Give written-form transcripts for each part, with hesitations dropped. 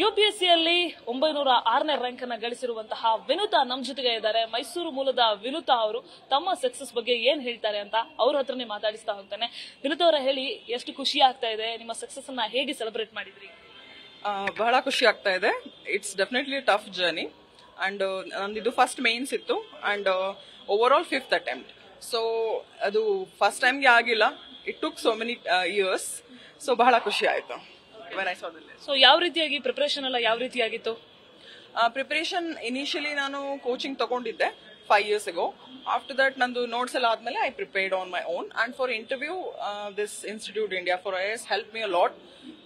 ಯುಪಿಎಸ್ಸಿಯಲ್ಲಿ 906ನೇ rank ಅನ್ನ ಗಳಿಸಿರುವಂತಹ ವಿನುತಾ ನಮ್ಮ ಜೊತೆಗೆ ಇದ್ದಾರೆ. ಮೈಸೂರು ಮೂಲದ ವಿನುತಾ ಅವರು ತಮ್ಮ ಸಕ್ಸಸ್ ಬಗ್ಗೆ ಏನ್ ಹೇಳ್ತಾರೆ ಅಂತ ಅವ್ರ ಹತ್ರನೇ ಮಾತಾಡಿಸ್ತಾ ಹೋಗ್ತಾನೆ. ವಿನುತಾ ಅವರ ಹೇಳಿ, ಎಷ್ಟು ಖುಷಿ ಆಗ್ತಾ ಇದೆ, ನಿಮ್ಮ ಸಕ್ಸಸ್ ಅನ್ನ ಹೇಗೆ ಸೆಲೆಬ್ರೇಟ್ ಮಾಡಿದ್ರಿ? ಬಹಳ ಖುಷಿ ಆಗ್ತಾ ಇದೆ. It's definitely tough journey and ನಂದಿದು ಫಸ್ಟ್ ಮೇನ್ಸ್ ಇತ್ತು and overall 5th attempt. So ಅದು ಫಸ್ಟ್ ಟೈಮ್ಗೆ ಆಗಿಲ್ಲ. It took so many years. So ಬಹಳ ಖುಷಿ ಆಯ್ತು. ಸೊ ಯಾವ ರೀತಿಯಾಗಿ ಪ್ರಿಪರೇಷನ್ ಎಲ್ಲ ಯಾವ ರೀತಿಯಾಗಿತ್ತು? ಪ್ರಿಪರೇಷನ್ ಇನಿಷಿಯಲಿ ನಾನು ಕೋಚಿಂಗ್ ತಗೊಂಡಿದ್ದೆ 5 years ago. After that, nandu notes ಎಲ್ಲ ಆದ್ಮೇಲೆ I prepared on my own. And for interview, this Institute India for IAS helped me a lot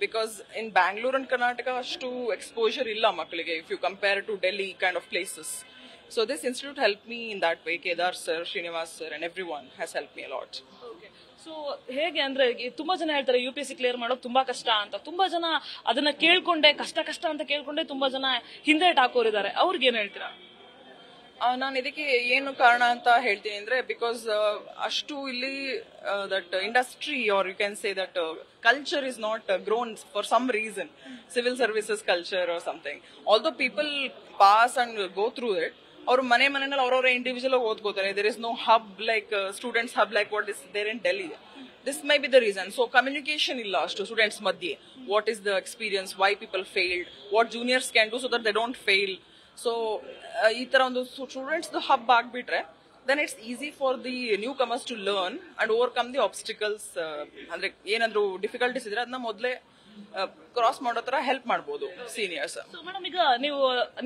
because in Bangalore and Karnataka, ashtu exposure illa makkalige if you compare it to Delhi kind of places. So this institute helped me in that way. Kedar sir, Srinivas sir, and everyone has helped me a lot. So ಹೇಗೆ ಅಂದ್ರೆ, ತುಂಬಾ ಜನ ಹೇಳ್ತಾರೆ UPSC clear ಮಾಡೋದು ತುಂಬಾ ಕಷ್ಟ ಅಂತ. ತುಂಬಾ ಜನ ಅದನ್ನ ಕೇಳ್ಕೊಂಡೆ ಕಷ್ಟ ಅಂತ ಕೇಳ್ಕೊಂಡೆ ತುಂಬಾ ಜನ ಹಿಂದೆ ಹಾಕೋರಿದ್ದಾರೆ. ಅವ್ರಿಗೆ ಏನ್ ಹೇಳ್ತೀರಾ? ನಾನು ಇದಕ್ಕೆ ಏನು ಕಾರಣ ಅಂತ ಹೇಳ್ತೀನಿ ಅಂದ್ರೆ, ಬಿಕಾಸ್ ಅಷ್ಟು ಇಲ್ಲಿ that industry or you can say that culture is not grown for some reason. Civil services culture or something. Although people pass and go through it. ಅವರು ಮನೆಯಲ್ಲಿ ಅವರವರ ಇಂಡಿವಿಜುವಲ್ ಓದ್ಕೋತಾರೆ. There is no hub like students hub like what is there in Delhi. This may be the reason. So communication illa ashtu students madhye. What is the experience? Why people failed? What juniors can do so that they don't fail? So ee tara ondu students the hub agbitre, then it's easy for the newcomers to learn and overcome the obstacles. Andre ಏನಂದ್ರು difficulties ಇದ್ರೆ ಅದನ್ನ ಮೊದಲೇ cross ಮಾಡೋ ತರ help ಮಾಡಬಹುದು seniors. Madam, ಈಗ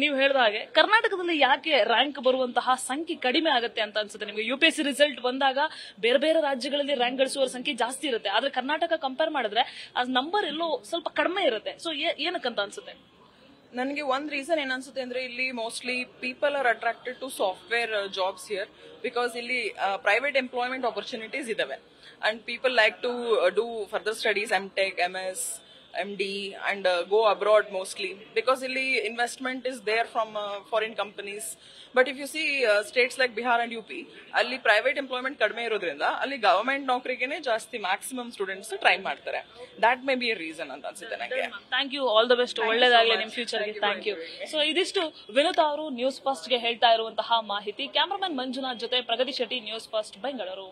ನೀವು ಹೇಳಿದ ಹಾಗೆ ಕರ್ನಾಟಕದಲ್ಲಿ ಯಾಕೆ ರ್ಯಾಂಕ್ ಬರುವಂತಹ ಸಂಖ್ಯೆ ಕಡಿಮೆ ಆಗುತ್ತೆ ಅಂತ ಅನ್ಸುತ್ತೆ ನಿಮಗೆ? UPSC ರಿಸಲ್ಟ್ ಬಂದಾಗ ಬೇರೆ ಬೇರೆ ರಾಜ್ಯಗಳಲ್ಲಿ ರ್ಯಾಂಕ್ ಗಳಿಸುವ ಸಂಖ್ಯೆ ಜಾಸ್ತಿ ಇರುತ್ತೆ, ಆದ್ರೆ ಕರ್ನಾಟಕ ಕಂಪೇರ್ ಮಾಡಿದ್ರೆ ಆ ನಂಬರ್ ಎಲ್ಲೋ ಸ್ವಲ್ಪ ಕಡಿಮೆ ಇರುತ್ತೆ. ಸೊ ಏನಕ್ಕಂತ ಅನ್ಸುತ್ತೆ? ನನಗೆ ಒಂದ್ ರೀಸನ್ ಏನನ್ಸುತ್ತೆ ಅಂದ್ರೆ, ಇಲ್ಲಿ mostly people are attracted to software jobs here because ಇಲ್ಲಿ ಪ್ರೈವೇಟ್ ಎಂಪ್ಲಾಯ್ಮೆಂಟ್ ಆಪರ್ಚುನಿಟೀಸ್ ಇದಾವೆ and people like to do further studies, MTech, MS, MD and go abroad mostly because illi investment is there from foreign companies. But if you see states like Bihar and UP, alli private employment kadme irodrinda alli government naukarigene ಜಾಸ್ತಿ maximum students try ಮಾಡ್ತಾರೆ. That may be a reason ಅಂತ ಅನ್ಸುತ್ತೆ ನನಗೆ. Thank you, all the best, ಒಳ್ಳೆದಾಗಲಿ ನಿಮ್ಮ future ಗೆ. Thank you. So ಇದಿಷ್ಟು ವಿನುತಾ ಅವರು ನ್ಯೂಸ್ ಫಸ್ಟ್ ಗೆ ಹೇಳ್ತಾ ಇರುವಂತಹ ಮಾಹಿತಿ. ಕ್ಯಾಮರಾಮನ್ ಮಂಜುನಾಥ್ ಜೊತೆ ಪ್ರಗತಿ ಶೆಟ್ಟಿ, ನ್ಯೂಸ್ ಫಸ್ಟ್ ಬೆಂಗಳೂರು.